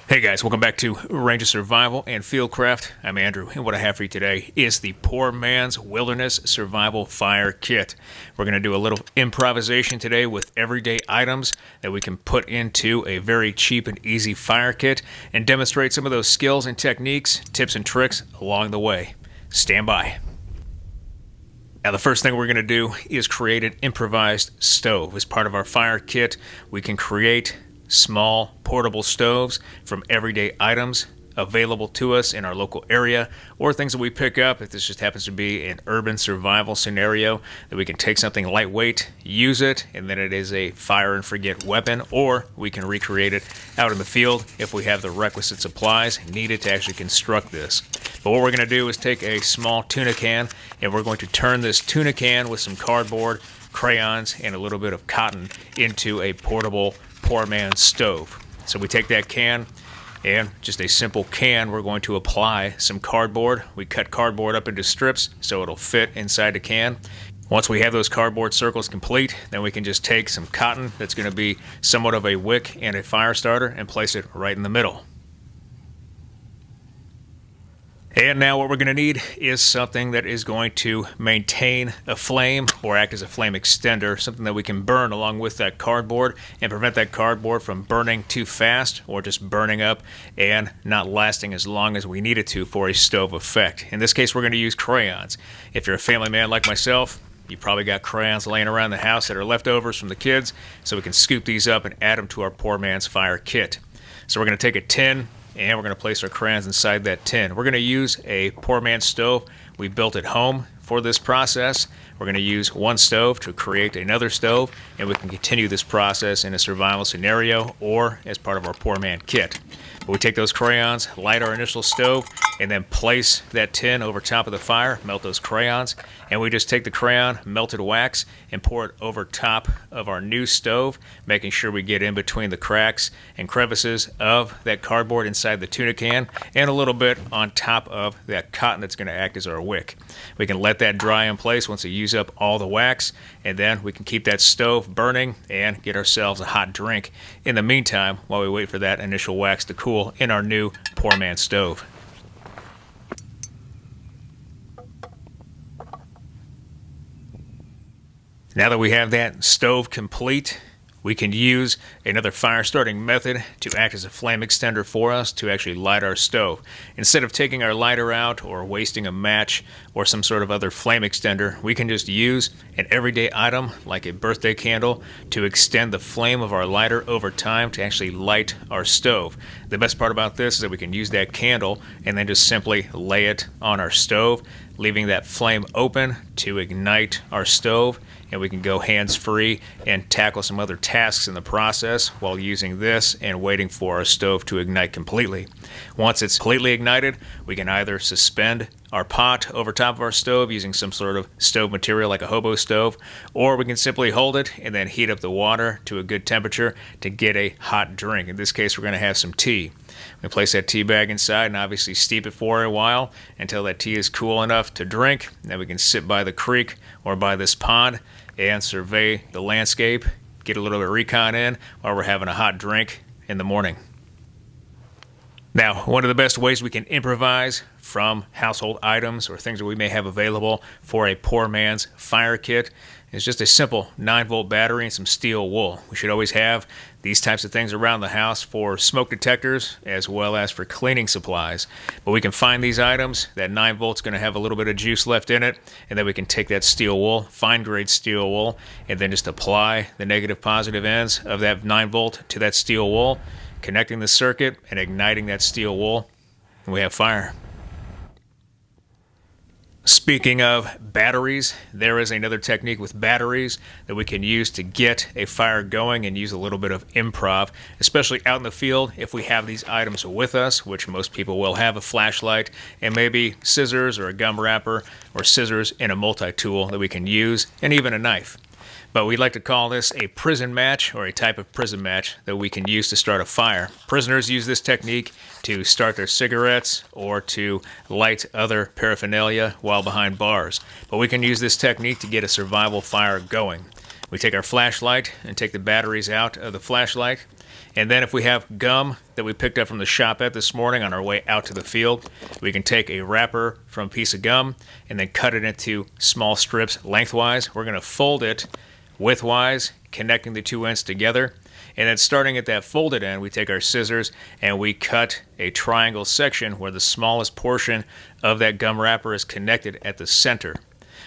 Hey guys, welcome back to Ranger Survival and Fieldcraft. I'm Andrew, and what I have for you today is the Poor Man's Wilderness Survival Fire Kit. We're going to do a little improvisation today with everyday items that we can put into a very cheap and easy fire kit and demonstrate some of those skills and techniques, tips and tricks along the way. Stand by. Now, the first thing we're going to do is create an improvised stove. As part of our fire kit, we can create small portable stoves from everyday items available to us in our local area, or things that we pick up if this just happens to be an urban survival scenario, that we can take something lightweight, use it, and then it is a fire and forget weapon, or we can recreate it out in the field if we have the requisite supplies needed to actually construct this. But what we're going to do is take a small tuna can, and we're going to turn this tuna can with some cardboard, crayons, and a little bit of cotton into a portable poor man's stove. So we take that can, and just a simple can, we're going to apply some cardboard. We cut cardboard up into strips so it'll fit inside the can. Once we have those cardboard circles complete, then we can just take some cotton that's going to be somewhat of a wick and a fire starter and place it right in the middle. And now what we're going to need is something that is going to maintain a flame or act as a flame extender, something that we can burn along with that cardboard and prevent that cardboard from burning too fast or just burning up and not lasting as long as we need it to for a stove effect. In this case, we're going to use crayons. If you're a family man like myself, you probably got crayons laying around the house that are leftovers from the kids, so we can scoop these up and add them to our poor man's fire kit. So we're going to take a tin, and we're going to place our crayons inside that tin. We're going to use a poor man's stove. We built at home for this process. We're going to use one stove to create another stove, and we can continue this process in a survival scenario or as part of our poor man kit. But we take those crayons, light our initial stove, and then place that tin over top of the fire, melt those crayons, and we just take the crayon, melted wax, and pour it over top of our new stove, making sure we get in between the cracks and crevices of that cardboard inside the tuna can, and a little bit on top of that cotton that's going to act as our wick. We can let that dry in place once we use up all the wax, and then we can keep that stove burning and get ourselves a hot drink in the meantime while we wait for that initial wax to cool in our new poor man stove. Now that we have that stove complete, we can use another fire starting method to act as a flame extender for us to actually light our stove. Instead of taking our lighter out or wasting a match or some sort of other flame extender, we can just use an everyday item like a birthday candle to extend the flame of our lighter over time to actually light our stove. The best part about this is that we can use that candle and then just simply lay it on our stove, leaving that flame open to ignite our stove, and we can go hands-free and tackle some other tasks in the process while using this and waiting for our stove to ignite completely. Once it's completely ignited, we can either suspend our pot over top of our stove using some sort of stove material like a hobo stove, or we can simply hold it and then heat up the water to a good temperature to get a hot drink. In this case, we're going to have some tea. We place that tea bag inside and obviously steep it for a while until that tea is cool enough to drink. Then we can sit by the creek or by this pond and survey the landscape, get a little bit of recon in while we're having a hot drink in the morning. Now, one of the best ways we can improvise from household items or things that we may have available for a poor man's fire kit is just a simple 9-volt battery and some steel wool. We should always have these types of things around the house for smoke detectors as well as for cleaning supplies. But we can find these items. That 9 volt's going to have a little bit of juice left in it, and then we can take that steel wool, fine grade steel wool, and then just apply the negative positive ends of that 9 volt to that steel wool, connecting the circuit and igniting that steel wool, and we have fire. Speaking of batteries, there is another technique with batteries that we can use to get a fire going and use a little bit of improv, especially out in the field if we have these items with us, which most people will have a flashlight and maybe scissors or a gum wrapper or scissors and a multi-tool that we can use, and even a knife. But we'd like to call this a prison match, or a type of prison match that we can use to start a fire. Prisoners use this technique to start their cigarettes or to light other paraphernalia while behind bars. But we can use this technique to get a survival fire going. We take our flashlight and take the batteries out of the flashlight, And then if we have gum that we picked up from the shopette this morning on our way out to the field, we can take a wrapper from a piece of gum and then cut it into small strips lengthwise. We're going to fold it widthwise, connecting the two ends together. And then starting at that folded end, we take our scissors and we cut a triangle section where the smallest portion of that gum wrapper is connected at the center.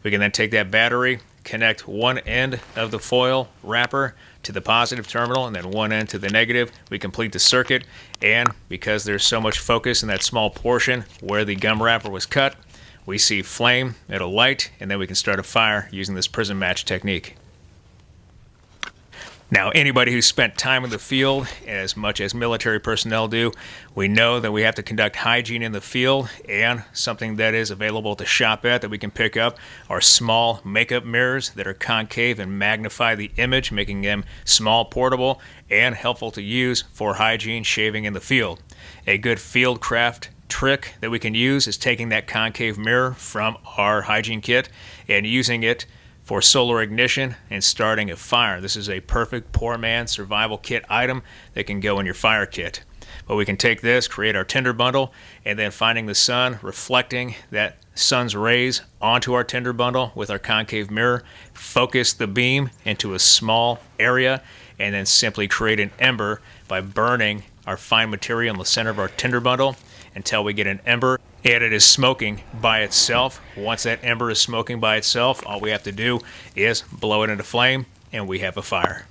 We can then take that battery, connect one end of the foil wrapper to the positive terminal and then one end to the negative. We complete the circuit, and because there's so much focus in that small portion where the gum wrapper was cut, we see flame, it'll light, and then we can start a fire using this prism match technique. Now, anybody who's spent time in the field, as much as military personnel do, we know that we have to conduct hygiene in the field, and something that is available at the shopette that we can pick up are small makeup mirrors that are concave and magnify the image, making them small, portable, and helpful to use for hygiene shaving in the field. A good field craft trick that we can use is taking that concave mirror from our hygiene kit and using it for solar ignition and starting a fire. This is a perfect poor man survival kit item that can go in your fire kit. But we can take this, create our tinder bundle, and then finding the sun, reflecting that sun's rays onto our tinder bundle with our concave mirror, focus the beam into a small area, and then simply create an ember by burning our fine material in the center of our tinder bundle until we get an ember and it is smoking by itself. Once that ember is smoking by itself, all we have to do is blow it into flame and we have a fire.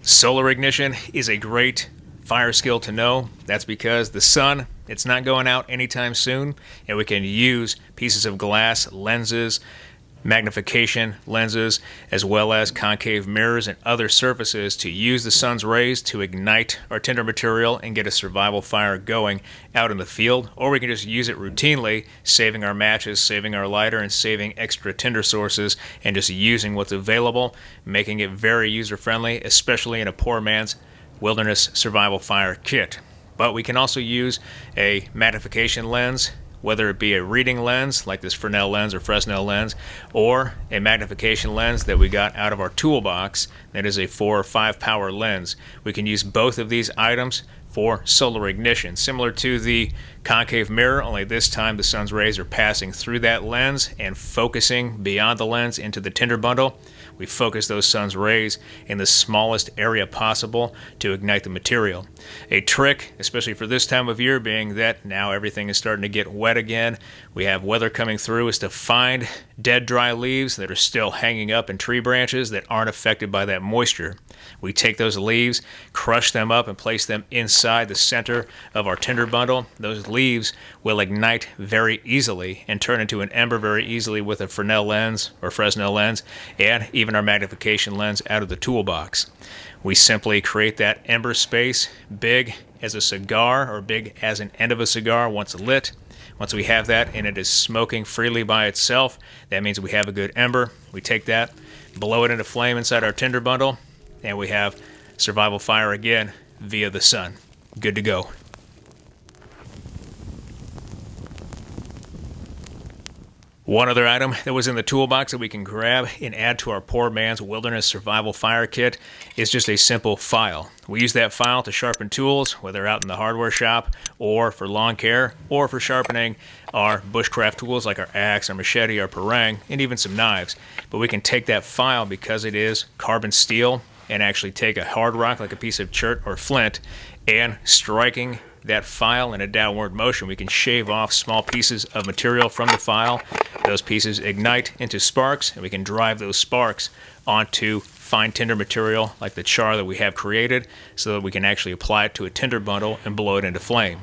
Solar ignition is a great fire skill to know. That's because the sun, it's not going out anytime soon, and we can use pieces of glass, lenses, magnification lenses, as well as concave mirrors and other surfaces to use the sun's rays to ignite our tinder material and get a survival fire going out in the field. Or we can just use it routinely, saving our matches, saving our lighter, and saving extra tinder sources, and just using what's available, making it very user-friendly, especially in a poor man's wilderness survival fire kit. But we can also use a magnification lens, whether it be a reading lens like this Fresnel lens or Fresnel lens, or a magnification lens that we got out of our toolbox that is a 4 or 5 power lens. We can use both of these items for solar ignition, similar to the concave mirror, only this time the sun's rays are passing through that lens and focusing beyond the lens into the tinder bundle. We focus those sun's rays in the smallest area possible to ignite the material. A trick, especially for this time of year, being that now everything is starting to get wet again, we have weather coming through, is to find dead dry leaves that are still hanging up in tree branches that aren't affected by that moisture. We take those leaves, crush them up, and place them inside the center of our tinder bundle. Those leaves will ignite very easily and turn into an ember very easily with a Fresnel lens or Fresnel lens, and even our magnification lens out of the toolbox. We simply create that ember space big as a cigar or big as an end of a cigar once lit. Once we have that and it is smoking freely by itself, that means we have a good ember. We take that, blow it into flame inside our tinder bundle, and we have survival fire again via the sun. Good to go. One other item that was in the toolbox that we can grab and add to our poor man's wilderness survival fire kit is just a simple file. We use that file to sharpen tools, whether out in the hardware shop or for lawn care or for sharpening our bushcraft tools like our axe, our machete, our parang, and even some knives. But we can take that file because it is carbon steel and actually take a hard rock like a piece of chert or flint and striking that file in a downward motion, we can shave off small pieces of material from the file. Those pieces ignite into sparks, and we can drive those sparks onto fine tinder material like the char that we have created so that we can actually apply it to a tinder bundle and blow it into flame.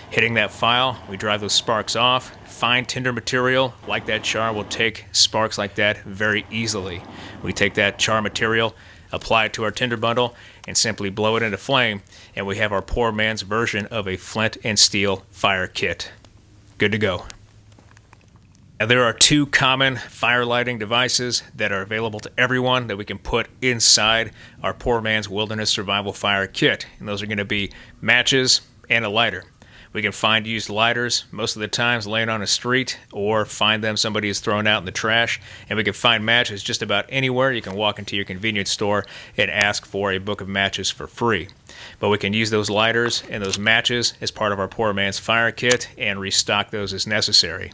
Hitting that file, we drive those sparks off. Fine tinder material like that char will take sparks like that very easily. We take that char material, apply it to our tinder bundle, and simply blow it into flame, and we have our poor man's version of a flint and steel fire kit. Good to go. Now, there are two common fire lighting devices that are available to everyone that we can put inside our poor man's wilderness survival fire kit, and those are going to be matches and a lighter. We can find used lighters most of the times laying on a street, or find them somebody has thrown out in the trash. And we can find matches just about anywhere. You can walk into your convenience store and ask for a book of matches for free. But we can use those lighters and those matches as part of our poor man's fire kit and restock those as necessary.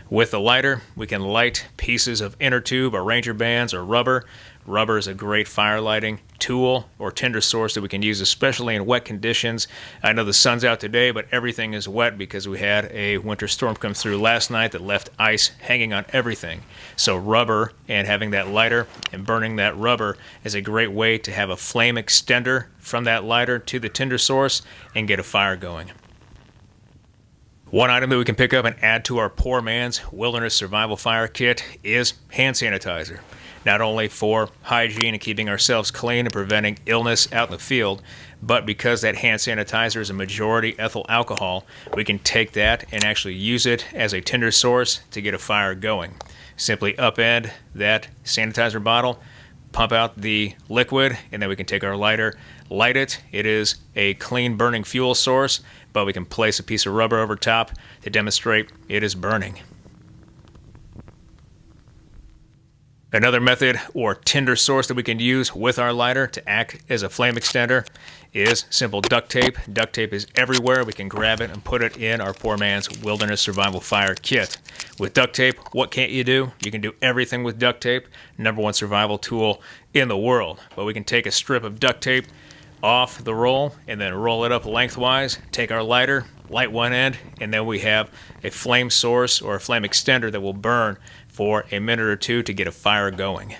With the lighter, we can light pieces of inner tube or ranger bands or rubber. Rubber is a great fire lighting tool or tinder source that we can use, especially in wet conditions. I know the sun's out today, but everything is wet because we had a winter storm come through last night that left ice hanging on everything. So rubber and having that lighter and burning that rubber is a great way to have a flame extender from that lighter to the tinder source and get a fire going. One item that we can pick up and add to our poor man's wilderness survival fire kit is hand sanitizer. Not only for hygiene and keeping ourselves clean and preventing illness out in the field, but because that hand sanitizer is a majority ethyl alcohol, we can take that and actually use it as a tinder source to get a fire going. Simply upend that sanitizer bottle, pump out the liquid, and then we can take our lighter, light it. It is a clean burning fuel source, but we can place a piece of rubber over top to demonstrate it is burning. Another method or tinder source that we can use with our lighter to act as a flame extender is simple duct tape. Duct tape is everywhere. We can grab it and put it in our poor man's wilderness survival fire kit. With duct tape, what can't you do? You can do everything with duct tape. #1 survival tool in the world. But we can take a strip of duct tape off the roll and then roll it up lengthwise, take our lighter, light one end, and then we have a flame source or a flame extender that will burn for a minute or two to get a fire going.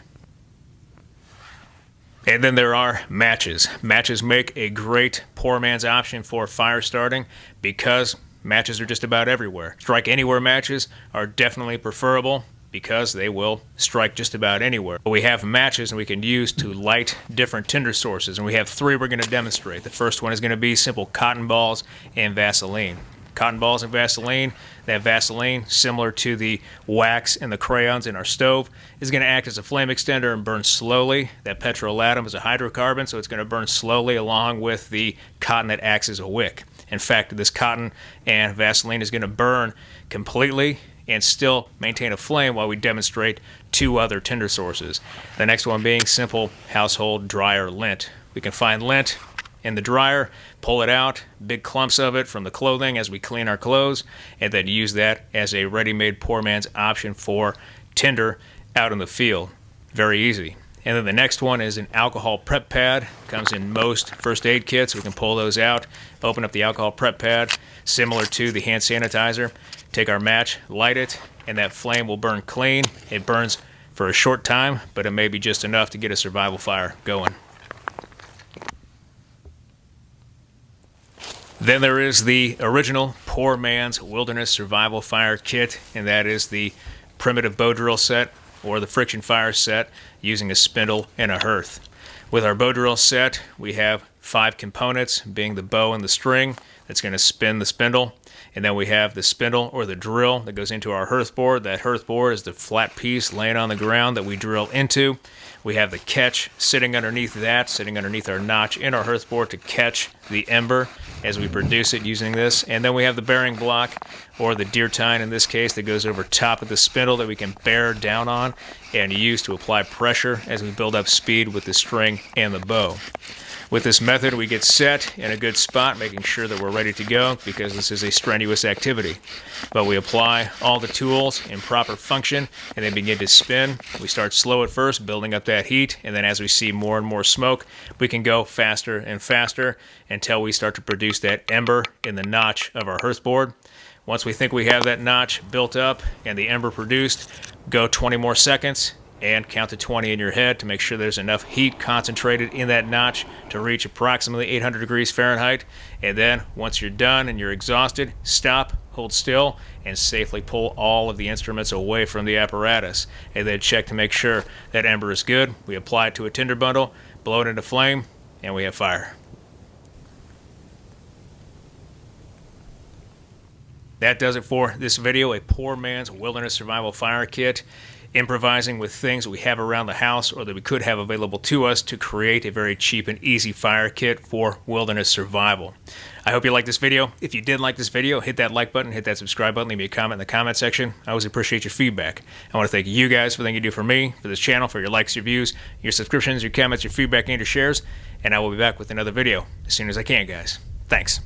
And then there are matches. Matches make a great poor man's option for fire starting because matches are just about everywhere. Strike anywhere matches are definitely preferable because they will strike just about anywhere. But we have matches and we can use to light different tinder sources, and we have 3 we're going to demonstrate. The first one is going to be simple cotton balls and Vaseline. Cotton balls and Vaseline. That Vaseline, similar to the wax and the crayons in our stove, is going to act as a flame extender and burn slowly. That petrolatum is a hydrocarbon, so it's going to burn slowly along with the cotton that acts as a wick. In fact, this cotton and Vaseline is going to burn completely and still maintain a flame while we demonstrate 2 other tinder sources. The next one being simple household dryer lint. We can find lint in the dryer, pull it out, big clumps of it from the clothing as we clean our clothes, and then use that as a ready-made poor man's option for tinder out in the field. Very easy. And then the next one is an alcohol prep pad. Comes in most first aid kits. We can pull those out, open up the alcohol prep pad, similar to the hand sanitizer. Take our match, light it, and that flame will burn clean. It burns for a short time, but it may be just enough to get a survival fire going. Then there is the original poor man's wilderness survival fire kit, and that is the primitive bow drill set or the friction fire set using a spindle and a hearth. With our bow drill set, we have 5 components, being the bow and the string that's going to spin the spindle. And then we have the spindle or the drill that goes into our hearth board. That hearth board is the flat piece laying on the ground that we drill into. We have the catch sitting underneath that, sitting underneath our notch in our hearth board to catch the ember as we produce it using this. And then we have the bearing block, or the deer tine in this case, that goes over top of the spindle that we can bear down on and use to apply pressure as we build up speed with the string and the bow. With this method, we get set in a good spot, making sure that we're ready to go because this is a strenuous activity. But we apply all the tools in proper function and then begin to spin. We start slow at first, building up that heat, and then as we see more and more smoke, we can go faster and faster until we start to produce that ember in the notch of our hearth board. Once we think we have that notch built up and the ember produced, go 20 more seconds and count to 20 in your head to make sure there's enough heat concentrated in that notch to reach approximately 800 degrees Fahrenheit. And then once you're done and you're exhausted, stop, hold still, and safely pull all of the instruments away from the apparatus. And then check to make sure that ember is good. We apply it to a tinder bundle, blow it into flame, and we have fire. That does it for this video, a poor man's wilderness survival fire kit. improvising with things we have around the house or that we could have available to us to create a very cheap and easy fire kit for wilderness survival. I hope you liked this video. If you did like this video, hit that like button, hit that subscribe button, leave me a comment in the comment section. I always appreciate your feedback. I want to thank you guys for everything you do for me, for this channel, for your likes, your views, your subscriptions, your comments, your feedback, and your shares. And I will be back with another video as soon as I can, guys. Thanks.